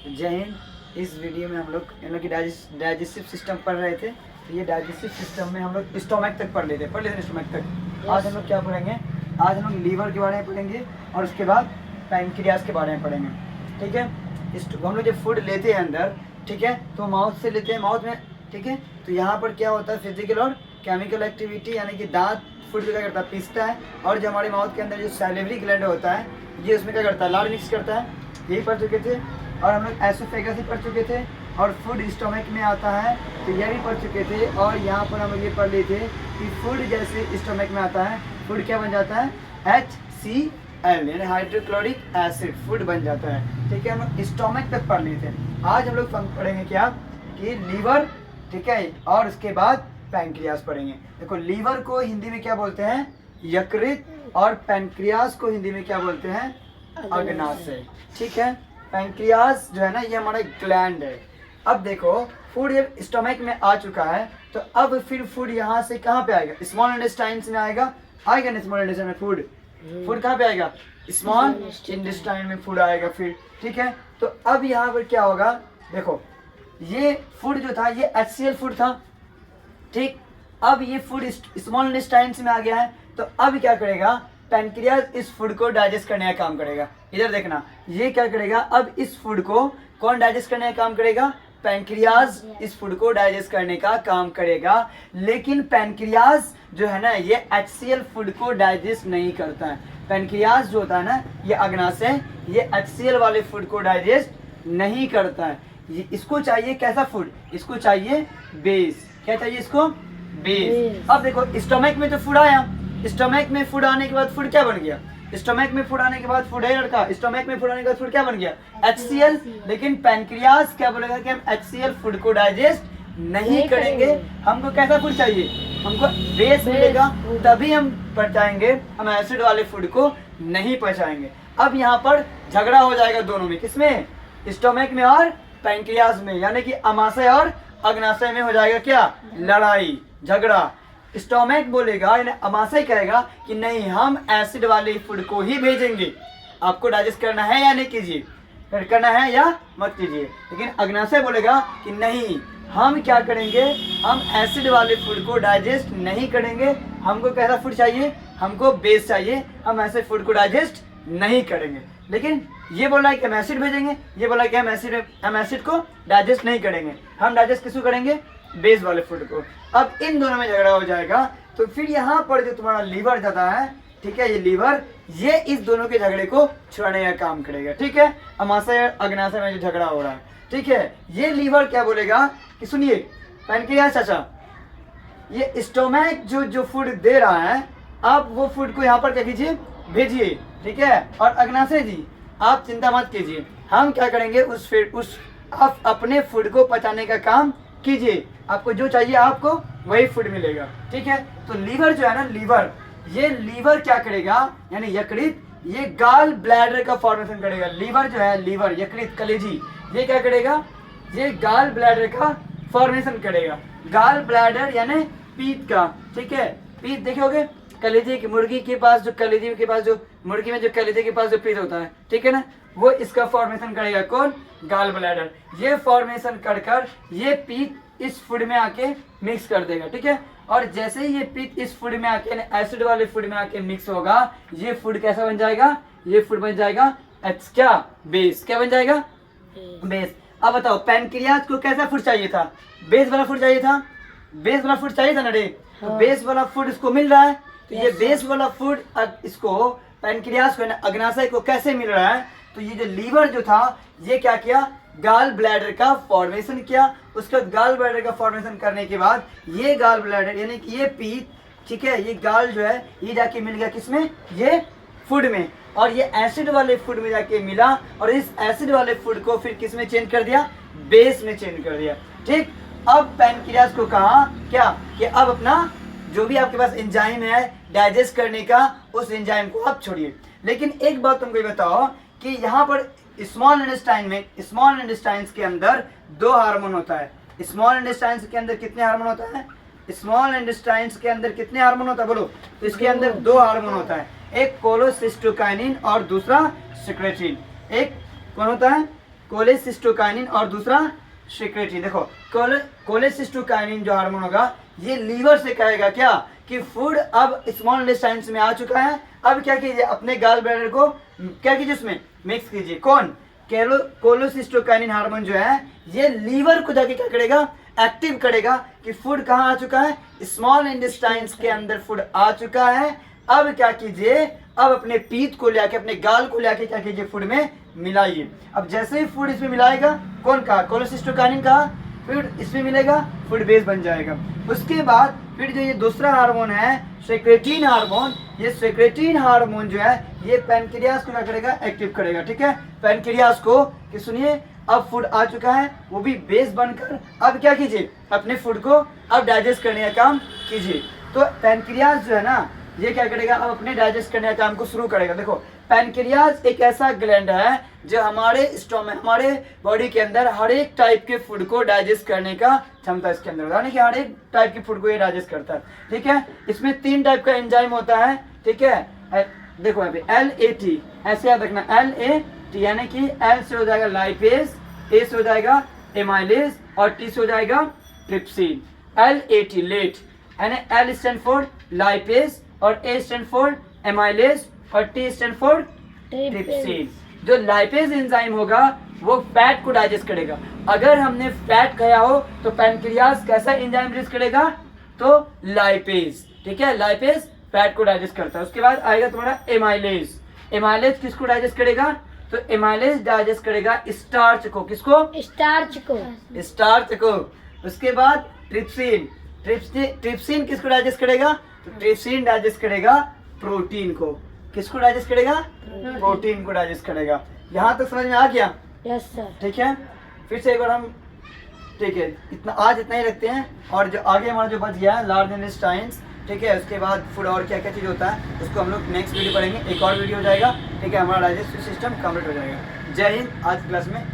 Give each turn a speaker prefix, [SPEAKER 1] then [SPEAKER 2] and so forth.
[SPEAKER 1] जय हिंद। इस वीडियो में हम लोग इन लोग की डाइजेस्टिव सिस्टम पढ़ रहे थे। तो ये डाइजेस्टिव सिस्टम में हम लोग स्टोमक तक पढ़ लेते स्टोमक तक। आज हम लोग क्या पढ़ेंगे? आज हम लोग लीवर के बारे में पढ़ेंगे और उसके बाद पैनक्रियास के बारे में पढ़ेंगे। ठीक है, हम लोग जब फूड लेते हैं अंदर, ठीक है, तो माउथ से लेते हैं, माउथ में, ठीक है। तो यहाँ पर क्या होता है, फिजिकल और केमिकल एक्टिविटी, यानी कि दांत फूड को क्या करता है, पीसता है। और जो हमारे माउथ के अंदर जो सैलिवरी ग्लैंड होता है, ये उसमें क्या करता है, लार मिक्स करता है। यही पढ़ चुके थे। और हम लोग एसोफेगस भी पढ़ चुके थे। और फूड स्टोमक में आता है, तो यह भी पढ़ चुके थे। और यहाँ पर हम लोग ये पढ़ लिए थे कि फूड जैसे स्टोमक में आता है, फूड क्या बन जाता है, HCl यानी हाइड्रोक्लोरिक एसिड फूड बन जाता है। ठीक है, हम लोग स्टोमक तक पढ़ लिए थे। आज हम लोग पढ़ेंगे क्या कि लीवर, ठीक है, और उसके बाद पैनक्रियास पढ़ेंगे। देखो, लीवर को हिंदी में क्या बोलते हैं, यकृत, और पैनक्रियास को हिंदी में क्या बोलते हैं, अग्नाशय। ठीक है, पैनक्रियास जो है ना, ये हमारा ग्लैंड है। अब देखो, फूड जब स्टोमक में आ चुका है, तो अब फिर फूड यहाँ से कहाँ पे आएगा, स्मॉल इंटेस्टाइन में आएगा ना। स्मॉल इंटेस्टाइन में फूड कहाँ पे आएगा, स्मॉल इंटेस्टाइन में फूड आएगा फिर। ठीक है, तो अब यहाँ पर क्या होगा, देखो, ये फूड जो था ये HCl फूड था। ठीक, अब ये फूड स्मॉल इंटेस्टाइन में आ गया है, तो अब क्या करेगा, पैनक्रियास इस फूड को डाइजेस्ट करने का काम करेगा। इधर देखना, ये क्या करेगा, अब इस फूड को कौन डाइजेस्ट करने का काम करेगा, पैनक्रियास इस फूड को डाइजेस्ट करने का काम करेगा। लेकिन पैनक्रियास जो है ना, ये HCl फूड को डाइजेस्ट नहीं करता है। पैनक्रियास जो होता है ना, ये अग्नाशय, ये HCl वाले फूड को डाइजेस्ट नहीं करता है। इसको चाहिए कैसा फूड, इसको चाहिए बेस। क्या चाहिए इसको, बेस। अब देखो, स्टोमक में तो फूड आया, स्टोमक में फूड आने के बाद फूड क्या बन गया, स्टोमक में फूड आने के बाद फूड है लड़का, स्टोमक में फूड आने के बाद फूड क्या बन गया, HCl। लेकिन पैनक्रियास क्या बोलेगा कि हम HCl फूड को डाइजेस्ट नहीं करेंगे। हमको कैसा फूड चाहिए, हमको बेस मिलेगा, तभी हम पचाएंगे, हम एसिड वाले फूड को नहीं पचाएंगे। अब यहाँ पर झगड़ा हो जाएगा दोनों में, किसमें, स्टोमक में और पैनक्रियास में, यानी कि अमाशय और अग्नाशय में हो जाएगा क्या, लड़ाई झगड़ा। स्टोमक बोलेगा, यानी अमाशय कहेगा कि नहीं, हम एसिड वाले फूड को ही भेजेंगे, आपको डाइजेस्ट करना है या नहीं कीजिए, करना है या मत कीजिए। लेकिन अग्नाशय बोलेगा कि नहीं, हम क्या करेंगे, हम एसिड वाले फूड को डाइजेस्ट नहीं करेंगे, हमको कैसा फूड चाहिए, हमको बेस चाहिए, हम ऐसे फूड को डाइजेस्ट नहीं करेंगे। लेकिन ये बोला है कि हम एसिड भेजेंगे, ये बोला कि हम एसिड को डाइजेस्ट नहीं करेंगे, हम डाइजेस्ट किसको करेंगे, बेस वाले फूड को। अब इन दोनों में झगड़ा हो जाएगा, तो फिर यहाँ पर जो तुम्हारा लीवर जाता है, ठीक है, ये लीवर, ये इस दोनों के झगड़े को छुड़ाने का काम करेगा। ठीक है, अमाशय अग्नाशय में जो झगड़ा हो रहा है, ठीक है, ये लीवर क्या बोलेगा कि सुनिए पैनक्रियास चाचा, ये स्टोमक जो फूड दे रहा है, आप वो फूड को यहाँ पर क्या कीजिए, भेजिए। ठीक है, और अग्नाशय जी, आप चिंता मत कीजिए, हम क्या करेंगे, उस आप अपने फूड को पचाने का काम कीजिए, आपको जो चाहिए आपको वही फूड मिलेगा। ठीक है, तो लीवर जो है ना, लीवर, ये लीवर क्या करेगा, यानी यकृत, ये गाल ब्लैडर का फॉर्मेशन करेगा। लीवर जो है, लीवर, यकृत, कलेजी, ये क्या करेगा, ये गाल ब्लैडर का फॉर्मेशन करेगा। गाल ब्लैडर यानी पीत का। ठीक है, पीत देखोगे, कलेजी की, मुर्गी के पास जो कलेजी के पास जो मुर्गी में जो कलेजी के पास जो पीत होता है, ठीक है ना, वो इसका फॉर्मेशन करेगा कौन, गाल ब्लैडर। ये फॉर्मेशन कर ये पीत इस फूड में आके मिक्स कर देगा। ठीक है, और जैसे ही ये पीत इस फूड में आके, एसिड वाले फूड में आके मिक्स होगा, ये फूड कैसा बन जाएगा, ये फूड बन जाएगा क्या, बेस। क्या बन जाएगा, बेस। अब बताओ, पैनक्रियास को कैसा फूड चाहिए था, बेस वाला फूड चाहिए था, बेस वाला फूड चाहिए था ना रे। तो बेस वाला फूड इसको मिल रहा है, तो ये बेस वाला फूड इसको पैनक्रियास को, अग्नाशय को कैसे मिल रहा है, तो ये जो लीवर जो था, ये क्या किया, गाल ब्लैडर का फॉर्मेशन किया। उसके बाद गाल ब्लैडर का फॉर्मेशन करने के बाद ये गाल ब्लैडर यानी कि ये पीत, ठीक है, ये गाल जो है, ये जाके मिल गया किसमें, ये फूड में, और ये एसिड वाले फूड में जाके मिला, और इस एसिड वाले फूड को फिर किस में चेंज कर दिया, बेस में चेंज कर दिया। ठीक, अब पैनक्रियास को कहा क्या कि अब अपना जो भी आपके पास एंजाइम है डाइजेस्ट करने का, उस एंजाइम को आप छोड़िए। लेकिन एक बात तुमको ये बताओ कि यहाँ पर स्मॉल इंटेस्टाइन में, स्मॉल इंटेस्टाइन के अंदर दो हार्मोन होता है। स्मॉल इंटेस्टाइन के अंदर कितने हार्मोन होता है, स्मॉल इंटेस्टाइन के अंदर कितने हार्मोन होता है बोलो, तो इसके अंदर दो हार्मोन होता है, एक कोलोसिस्टोकाइनिन और दूसरा सिक्रेटिन। एक कौन होता है, कोलेसिस्टोकाइनिन और दूसरा सेक्रेटरी। देखो कोलेसिस्टोकाइनिन जो हार्मोन होगा ये लीवर से कहेगा क्या कि फूड अब स्मॉल इंटेस्टाइन में आ चुका है, अब क्या कीजिए अपने गाल ब्लैडर को क्या कीजिए उसमें मिक्स कीजिए। कौन कोलेसिस्टोकाइनिन हार्मोन जो है ये लीवर को जाके क्या करेगा एक्टिव करेगा कि फूड कहाँ आ चुका है, स्मॉल इंटेस्टाइन के अंदर फूड आ चुका है। अब क्या कीजिए, अब अपने पीठ को लेके अपने गाल को लेके क्या कीजिए फूड में मिलाइए। अब जैसे ही फूड इसमें मिलाएगा, कौन का कोलेसिस्टोकाइनिन का फिर इसमें मिलेगा, फूड बेस बन जाएगा। उसके बाद फिर जो ये दूसरा हार्मोन है सेक्रेटिन हार्मोन, ये सेक्रेटिन हार्मोन जो है ये पैनक्रियास को क्या करेगा एक्टिव करेगा। ठीक है, पैनक्रियास को कि सुनिए अब फूड आ चुका है, वो भी बेस बनकर अब क्या कीजिए अपने फूड को अब डाइजेस्ट करने का काम कीजिए। तो पैनक्रियास जो है ना ये क्या करेगा अब अपने डाइजेस्ट करने का काम को शुरू करेगा। देखो पैनक्रियास एक ऐसा ग्लैंड है जो हमारे स्टोमक हमारे बॉडी के अंदर हर एक टाइप के फूड को डाइजेस्ट करने का क्षमता इसके अंदर होता है, कि हर एक टाइप के फूड को ये डाइजेस्ट करता है। ठीक है, इसमें 3 टाइप का एंजाइम होता है। ठीक है, देखो यहाँ पे LAT ऐसे याद रखना, LAT यानी कि L से हो जाएगा लाइपेज, A से हो जाएगा एमाइलेज और T से हो जाएगा ट्रिप्सिन। LAT लेट यानी L स्टैंड फॉर लाइपेज और A स्टैंड फॉर एमाइलेज और T स्टैंड फॉर ट्रिप्सिन। जो लाइपेज एंजाइम होगा वो फैट को डाइजेस्ट करेगा। अगर हमने फैट खाया हो तो पैनक्रियास कैसा एंजाइम रिलीज करेगा, तो लाइपेज। ठीक है, लाइपेज फैट को डाइजेस्ट करता है। उसके बाद आएगा तुम्हारा एमाइलेज। एमाइलेज किसको डाइजेस्ट करेगा, तो एमाइलेज डाइजेस्ट करेगा स्टार्च को। किसको, स्टार्च को, स्टार्च को। उसके बाद ट्रिप्सिन, ट्रिप्सिन किसको डाइजेस्ट करेगा, तो ट्रिप्सिन डाइजेस्ट करेगा प्रोटीन को। किसको डाइजेस्ट करेगा, प्रोटीन को डाइजेस्ट करेगा। यहाँ तक समझ में आ गया?
[SPEAKER 2] Yes sir.
[SPEAKER 1] ठीक है, फिर से एक बार हम ठीक है आज इतना ही रखते हैं, और जो आगे हमारा जो बच गया है लार्ज इंटेस्टाइन्स। ठीक है, उसके बाद फूड और क्या क्या चीज़ होता है उसको हम लोग नेक्स्ट वीडियो पढ़ेंगे, एक और वीडियो हो जाएगा। ठीक है, हमारा डाइजेस्टिव सिस्टम कंप्लीट हो जाएगा। जय हिंद। आज क्लास में